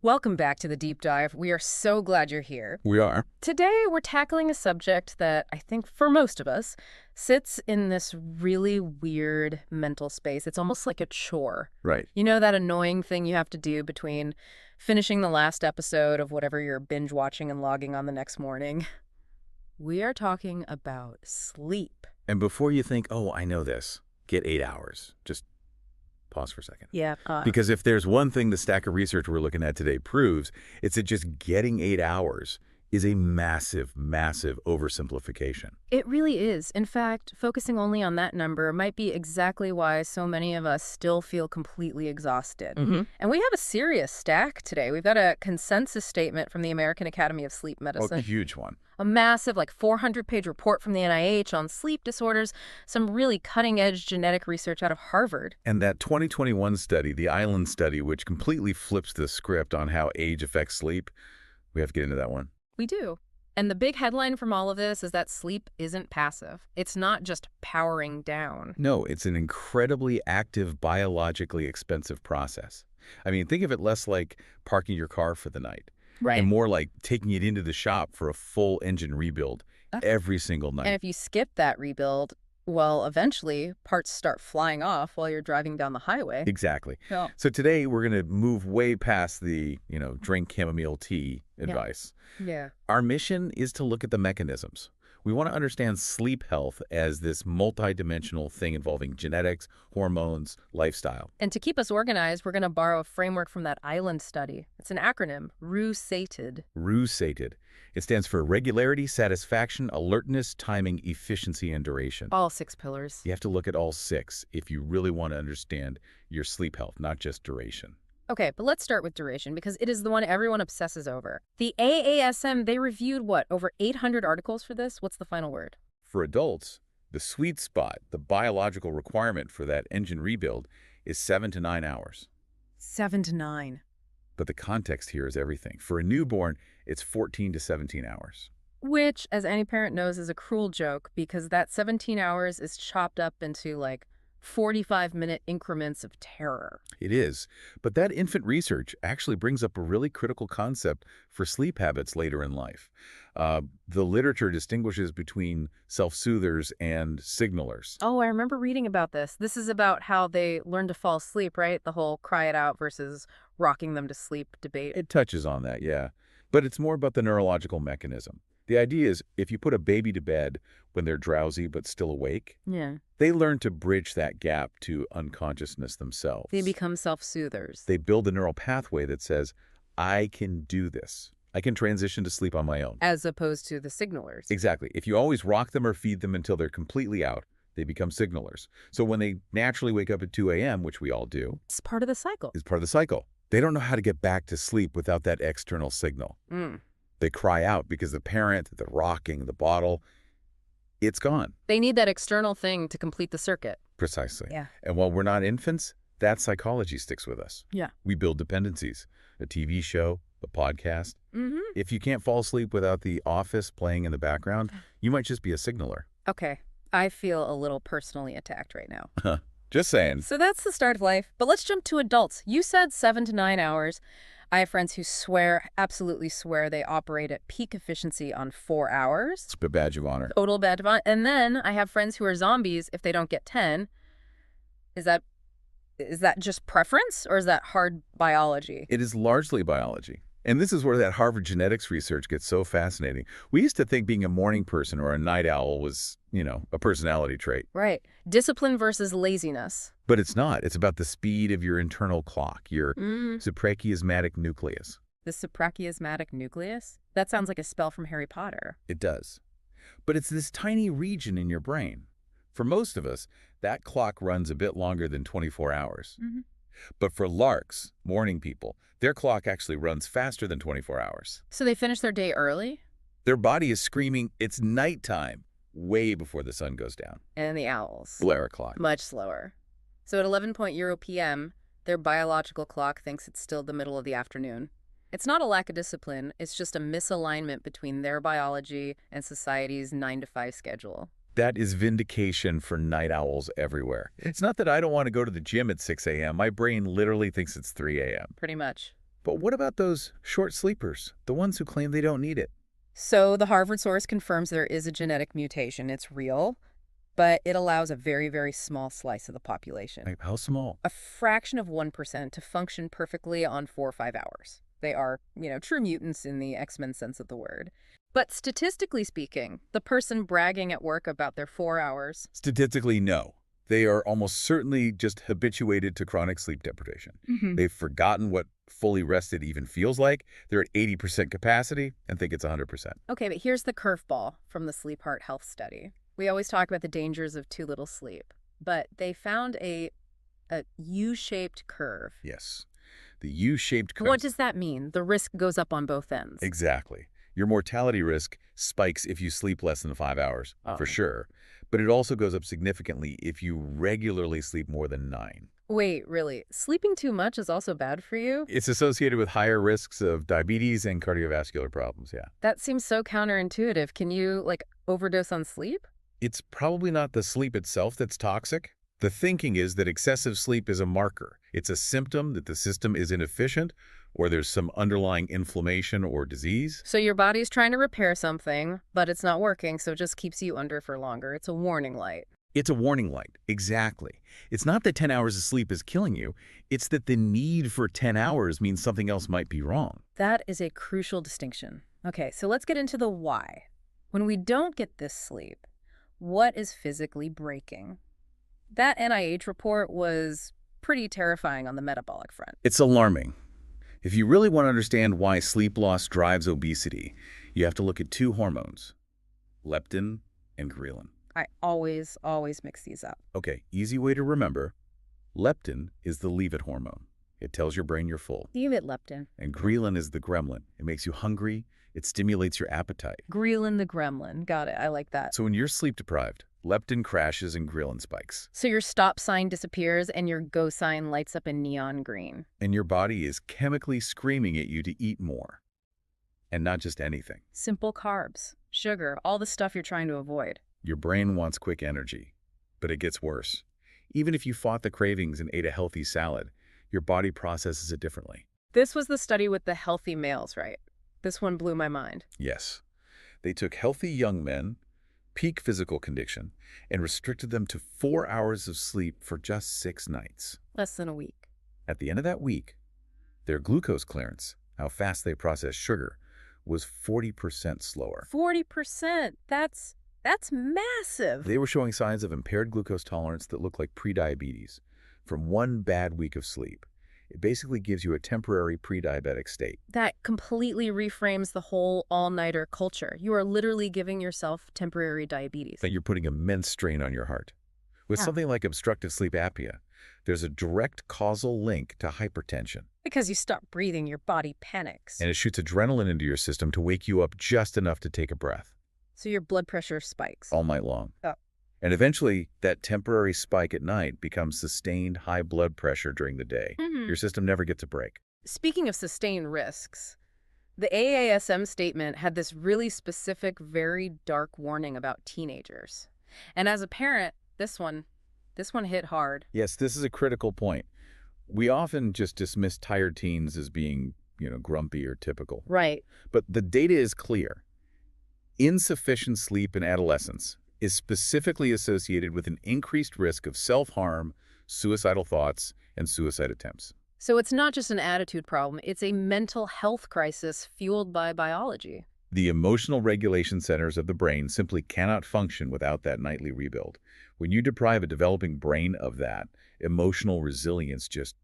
Welcome back to the deep dive. We are so glad you're here. We are. Today, we're tackling a subject that I think for most of us sits in this really weird mental space. It's almost like a chore. Right. You know, that annoying thing you have to do between finishing the last episode of whatever you're binge watching and logging on the next morning. We are talking about sleep. And before you think, oh, I know this, get 8 hours. Just pause for a second. Yeah. Because if there's one thing the stack of research we're looking at today proves, it's that just getting 8 hours is a massive, massive oversimplification. It really is. In fact, focusing only on that number might be exactly why so many of us still feel completely exhausted. And we have a serious stack today. We've got a consensus statement from the American Academy of Sleep Medicine. A huge one. A massive, 400-page report from the NIH on sleep disorders, some really cutting-edge genetic research out of Harvard. And that 2021 study, the Island study, which completely flips the script on how age affects sleep, we have to get into that one. We do. And the big headline from all of this is that sleep isn't passive. It's not just powering down. No, it's an incredibly active, biologically expensive process. I mean, think of it less like parking your car for the night. Right. And more like taking it into the shop for a full engine rebuild every single night. And if you skip that rebuild, well, eventually parts start flying off while you're driving down the highway. Exactly. Yeah. So today we're going to move way past the, drink chamomile tea advice. Yeah. Our mission is to look at the mechanisms. We want to understand sleep health as this multidimensional thing involving genetics, hormones, lifestyle. And to keep us organized, we're going to borrow a framework from that Island study. It's an acronym, RU-SATED. RU-SATED. It stands for regularity, satisfaction, alertness, timing, efficiency, and duration. All 6 pillars. You have to look at all 6 if you really want to understand your sleep health, not just duration. Okay, but let's start with duration because it is the one everyone obsesses over. The AASM, they reviewed, over 800 articles for this? What's the final word? For adults, the sweet spot, the biological requirement for that engine rebuild is 7 to 9 hours. 7 to 9. But the context here is everything. For a newborn, it's 14 to 17 hours. Which, as any parent knows, is a cruel joke because that 17 hours is chopped up into 45-minute increments of terror. It is. But that infant research actually brings up a really critical concept for sleep habits later in life. The literature distinguishes between self-soothers and signalers. Oh, I remember reading about this. This is about how they learn to fall asleep, right? The whole cry it out versus rocking them to sleep debate. It touches on that, yeah. But it's more about the neurological mechanism. The idea is if you put a baby to bed when they're drowsy but still awake, they learn to bridge that gap to unconsciousness themselves. They become self-soothers. They build a neural pathway that says, I can do this. I can transition to sleep on my own. As opposed to the signalers. Exactly. If you always rock them or feed them until they're completely out, they become signalers. So when they naturally wake up at 2 a.m., which we all do, It's part of the cycle. is part of the cycle. They don't know how to get back to sleep without that external signal. They cry out because the parent, the rocking, the bottle, it's gone. They need that external thing to complete the circuit. Precisely. Yeah. And while we're not infants, that psychology sticks with us. Yeah. We build dependencies. A TV show, a podcast. If you can't fall asleep without The Office playing in the background, you might just be a signaler. Okay. I feel a little personally attacked right now. Just saying. So that's the start of life. But let's jump to adults. You said 7 to 9 hours. I have friends who absolutely swear they operate at peak efficiency on 4 hours. It's a badge of honor. Total badge of honor. And then I have friends who are zombies if they don't get 10. Is that just preference or is that hard biology? It is largely biology. And this is where that Harvard genetics research gets so fascinating. We used to think being a morning person or a night owl was, a personality trait. Right. Discipline versus laziness. But it's not. It's about the speed of your internal clock, your suprachiasmatic nucleus. The suprachiasmatic nucleus? That sounds like a spell from Harry Potter. It does. But it's this tiny region in your brain. For most of us, that clock runs a bit longer than 24 hours. But for larks, morning people, their clock actually runs faster than 24 hours. So they finish their day early? Their body is screaming, it's nighttime, way before the sun goes down. And the owls? Blair o'clock. Much slower. So at 11 p.m., their biological clock thinks it's still the middle of the afternoon. It's not a lack of discipline, it's just a misalignment between their biology and society's 9 to 5 schedule. That is vindication for night owls everywhere. It's not that I don't want to go to the gym at 6 a.m. My brain literally thinks it's 3 a.m. Pretty much. But what about those short sleepers, the ones who claim they don't need it? So the Harvard source confirms there is a genetic mutation. It's real, but it allows a very, very small slice of the population, Like, how small? a fraction of 1%, to function perfectly on 4 or 5 hours. They are, true mutants in the X-Men sense of the word. But statistically speaking, the person bragging at work about their 4 hours. Statistically, no. They are almost certainly just habituated to chronic sleep deprivation. They've forgotten what fully rested even feels like. They're at 80% capacity and think it's 100%. Okay, but here's the curveball from the Sleep Heart Health study. We always talk about the dangers of too little sleep, but they found a U-shaped curve. Yes, the U-shaped curve. What does that mean? The risk goes up on both ends. Exactly. Your mortality risk spikes if you sleep less than 5 hours, for Oh. sure. But it also goes up significantly if you regularly sleep more than 9. Wait, really? Sleeping too much is also bad for you? It's associated with higher risks of diabetes and cardiovascular problems, yeah. That seems so counterintuitive. Can you, overdose on sleep? It's probably not the sleep itself that's toxic. The thinking is that excessive sleep is a marker. It's a symptom that the system is inefficient or there's some underlying inflammation or disease. So your body's trying to repair something, but it's not working, so it just keeps you under for longer. It's a warning light. It's a warning light, exactly. It's not that 10 hours of sleep is killing you. It's that the need for 10 hours means something else might be wrong. That is a crucial distinction. Okay, so let's get into the why. When we don't get this sleep, what is physically breaking? That NIH report was pretty terrifying on the metabolic front. It's alarming. If you really want to understand why sleep loss drives obesity, you have to look at 2 hormones, leptin and ghrelin. I always mix these up. Okay, easy way to remember. Leptin is the leave-it hormone. It tells your brain you're full. Leave it, leptin. And ghrelin is the gremlin. It makes you hungry. It stimulates your appetite. Ghrelin the gremlin. Got it. I like that. So when you're sleep deprived, leptin crashes and ghrelin spikes. So your stop sign disappears and your go sign lights up in neon green. And your body is chemically screaming at you to eat more. And not just anything. Simple carbs, sugar, all the stuff you're trying to avoid. Your brain wants quick energy, but it gets worse. Even if you fought the cravings and ate a healthy salad, your body processes it differently. This was the study with the healthy males, right? This one blew my mind. Yes. They took healthy young men, peak physical condition, and restricted them to 4 hours of sleep for just 6 nights. Less than a week. At the end of that week, their glucose clearance, how fast they process sugar, was 40% slower. 40%. That's massive. They were showing signs of impaired glucose tolerance that looked like prediabetes from one bad week of sleep. It basically gives you a temporary pre-diabetic state. That completely reframes the whole all-nighter culture. You are literally giving yourself temporary diabetes. That you're putting immense strain on your heart. With something like obstructive sleep apnea, there's a direct causal link to hypertension. Because you stop breathing, your body panics. And it shoots adrenaline into your system to wake you up just enough to take a breath. So your blood pressure spikes. All night long. Oh. And eventually, that temporary spike at night becomes sustained high blood pressure during the day. Your system never gets a break. Speaking of sustained risks, the AASM statement had this really specific, very dark warning about teenagers. And as a parent, this one hit hard. Yes, this is a critical point. We often just dismiss tired teens as being, grumpy or typical. Right. But the data is clear. Insufficient sleep in adolescence is specifically associated with an increased risk of self-harm, suicidal thoughts, and suicide attempts. So it's not just an attitude problem, it's a mental health crisis fueled by biology. The emotional regulation centers of the brain simply cannot function without that nightly rebuild. When you deprive a developing brain of that, emotional resilience just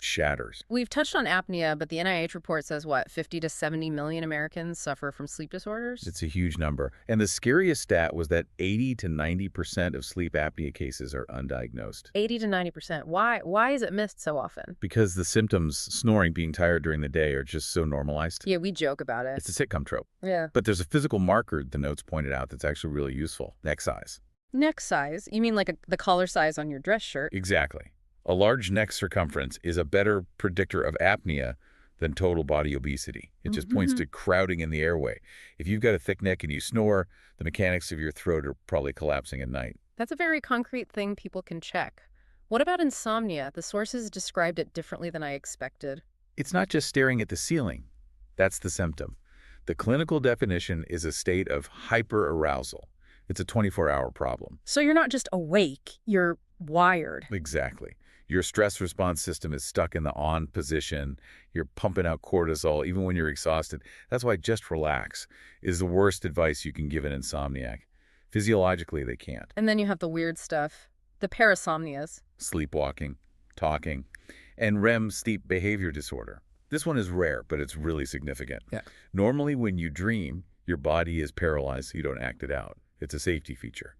shatters. We've touched on apnea, but the NIH report says, 50 to 70 million Americans suffer from sleep disorders? It's a huge number. And the scariest stat was that 80 to 90% of sleep apnea cases are undiagnosed. 80 to 90%. Why is it missed so often? Because the symptoms, snoring, being tired during the day, are just so normalized. Yeah, we joke about it. It's a sitcom trope. Yeah. But there's a physical marker, the notes pointed out, that's actually really useful. Neck size. Neck size? You mean like the collar size on your dress shirt? Exactly. A large neck circumference is a better predictor of apnea than total body obesity. It just points to crowding in the airway. If you've got a thick neck and you snore, the mechanics of your throat are probably collapsing at night. That's a very concrete thing people can check. What about insomnia? The sources described it differently than I expected. It's not just staring at the ceiling. That's the symptom. The clinical definition is a state of hyperarousal. It's a 24-hour problem. So you're not just awake, you're wired. Exactly. Your stress response system is stuck in the on position. You're pumping out cortisol even when you're exhausted. That's why just relax is the worst advice you can give an insomniac. Physiologically, they can't. And then you have the weird stuff, the parasomnias. Sleepwalking, talking, and REM sleep behavior disorder. This one is rare, but it's really significant. Yeah. Normally, when you dream, your body is paralyzed so you don't act it out. It's a safety feature.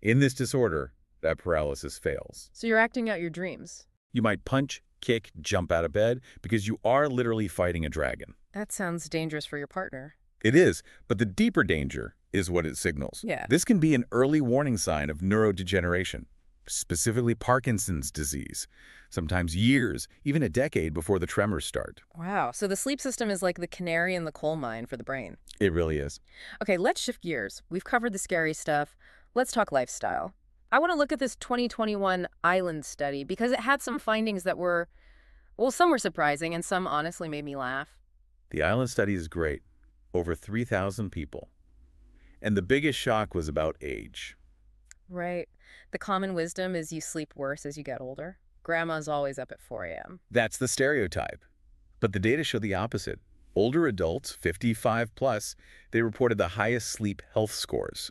In this disorder, that paralysis fails. So you're acting out your dreams. You might punch, kick, jump out of bed because you are literally fighting a dragon. That sounds dangerous for your partner. It is, but the deeper danger is what it signals. Yeah. This can be an early warning sign of neurodegeneration, specifically Parkinson's disease, sometimes years, even a decade before the tremors start. Wow. So the sleep system is like the canary in the coal mine for the brain. It really is. Okay, let's shift gears. We've covered the scary stuff. Let's talk lifestyle. I want to look at this 2021 Island study because it had some findings that were, well, some were surprising and some honestly made me laugh. The Island study is great. Over 3,000 people. And the biggest shock was about age. Right. The common wisdom is you sleep worse as you get older. Grandma's always up at 4 a.m. That's the stereotype. But the data show the opposite. Older adults, 55 plus, they reported the highest sleep health scores.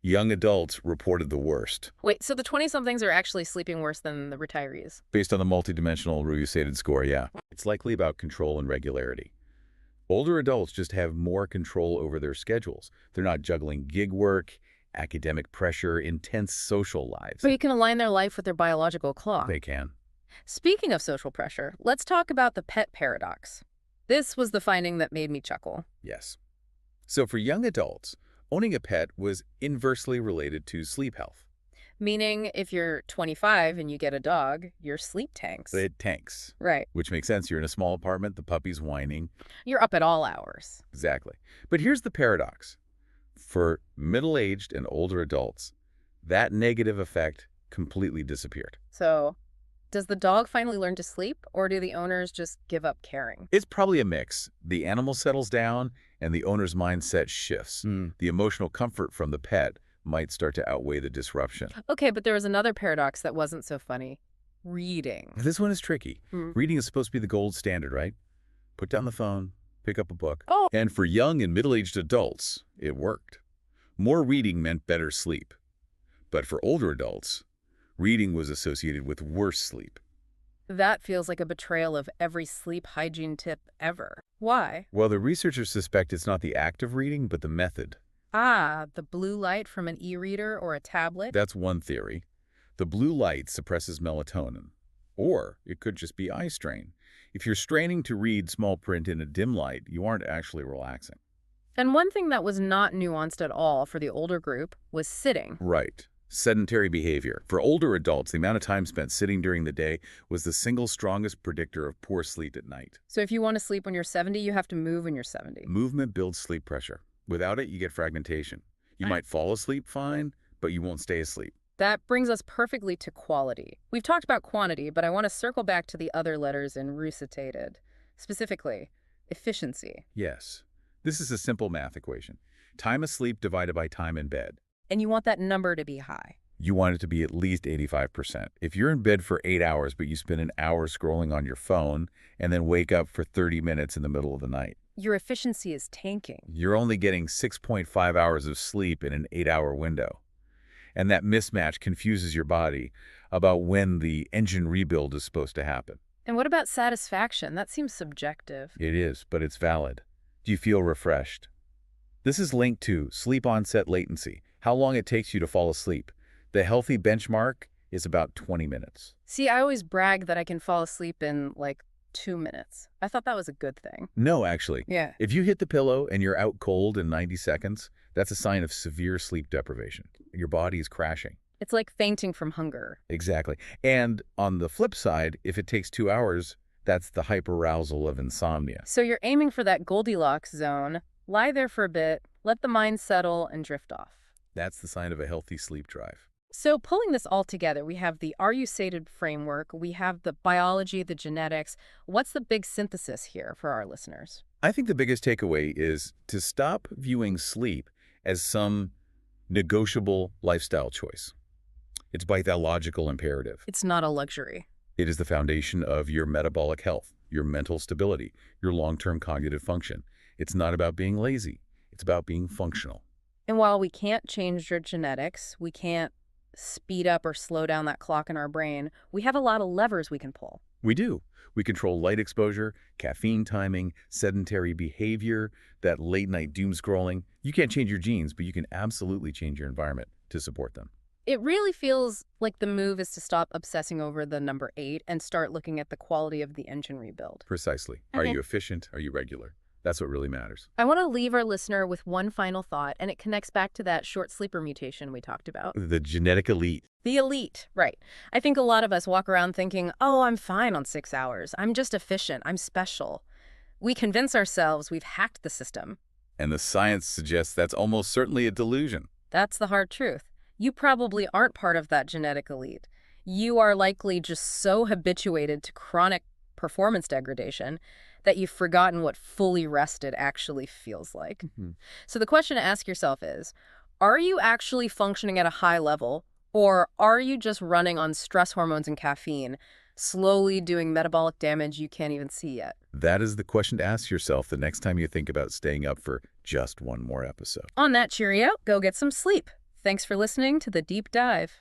Young adults reported the worst. Wait, so the 20-somethings are actually sleeping worse than the retirees? Based on the multidimensional Reusated score, yeah. It's likely about control and regularity. Older adults just have more control over their schedules. They're not juggling gig work, academic pressure, intense social lives. But you can align their life with their biological clock. They can. Speaking of social pressure, let's talk about the pet paradox. This was the finding that made me chuckle. Yes. So for young adults, owning a pet was inversely related to sleep health. Meaning, if you're 25 and you get a dog, your sleep tanks. It tanks. Right. Which makes sense. You're in a small apartment, the puppy's whining. You're up at all hours. Exactly. But here's the paradox. For middle-aged and older adults, that negative effect completely disappeared. So, does the dog finally learn to sleep, or do the owners just give up caring? It's probably a mix. The animal settles down, and the owner's mindset shifts. The emotional comfort from the pet might start to outweigh the disruption. Okay, but there was another paradox that wasn't so funny. Reading. This one is tricky. Reading is supposed to be the gold standard, right? Put down the phone, pick up a book. Oh. And for young and middle-aged adults, it worked. More reading meant better sleep. But for older adults, reading was associated with worse sleep. That feels like a betrayal of every sleep hygiene tip ever. Why? Well, the researchers suspect it's not the act of reading, but the method. Ah, the blue light from an e-reader or a tablet? That's one theory. The blue light suppresses melatonin. Or it could just be eye strain. If you're straining to read small print in a dim light, you aren't actually relaxing. And one thing that was not nuanced at all for the older group was sitting. Right. Sedentary behavior. For older adults, the amount of time spent sitting during the day was the single strongest predictor of poor sleep at night. So if you want to sleep when you're 70, you have to move when you're 70. Movement builds sleep pressure. Without it, you get fragmentation. You might fall asleep fine, but you won't stay asleep. That brings us perfectly to quality. We've talked about quantity, but I want to circle back to the other letters in Reusated. Specifically, efficiency. Yes. This is a simple math equation. Time asleep divided by time in bed. And you want that number to be high. You want it to be at least 85%. If you're in bed for 8 hours, but you spend an hour scrolling on your phone and then wake up for 30 minutes in the middle of the night, your efficiency is tanking. You're only getting 6.5 hours of sleep in an 8-hour window. And that mismatch confuses your body about when the engine rebuild is supposed to happen. And what about satisfaction? That seems subjective. It is, but it's valid. Do you feel refreshed? This is linked to sleep onset latency, how long it takes you to fall asleep. The healthy benchmark is about 20 minutes. See, I always brag that I can fall asleep in, like, 2 minutes. I thought that was a good thing. No, actually. Yeah. If you hit the pillow and you're out cold in 90 seconds, that's a sign of severe sleep deprivation. Your body is crashing. It's like fainting from hunger. Exactly. And on the flip side, if it takes 2 hours, that's the hyperarousal of insomnia. So you're aiming for that Goldilocks zone. Lie there for a bit, let the mind settle, and drift off. That's the sign of a healthy sleep drive. So pulling this all together, we have the Are You Sated framework, we have the biology, the genetics. What's the big synthesis here for our listeners? I think the biggest takeaway is to stop viewing sleep as some negotiable lifestyle choice. It's biological imperative. It's not a luxury. It is the foundation of your metabolic health, your mental stability, your long-term cognitive function. It's not about being lazy. It's about being functional. And while we can't change your genetics, we can't speed up or slow down that clock in our brain, we have a lot of levers we can pull. We do. We control light exposure, caffeine timing, sedentary behavior, that late-night doom scrolling. You can't change your genes, but you can absolutely change your environment to support them. It really feels like the move is to stop obsessing over the number 8 and start looking at the quality of the engine rebuild. Precisely. Are you efficient? Are you regular? That's what really matters. I want to leave our listener with one final thought, and it connects back to that short sleeper mutation we talked about. The genetic elite. The elite, right. I think a lot of us walk around thinking, oh, I'm fine on 6 hours. I'm just efficient. I'm special. We convince ourselves we've hacked the system. And the science suggests that's almost certainly a delusion. That's the hard truth. You probably aren't part of that genetic elite. You are likely just so habituated to chronic performance degradation that you've forgotten what fully rested actually feels like. So the question to ask yourself is, are you actually functioning at a high level, or are you just running on stress hormones and caffeine, slowly doing metabolic damage you can't even see yet? That is the question to ask yourself the next time you think about staying up for just one more episode. On that cheerio, go get some sleep. Thanks for listening to The Deep Dive.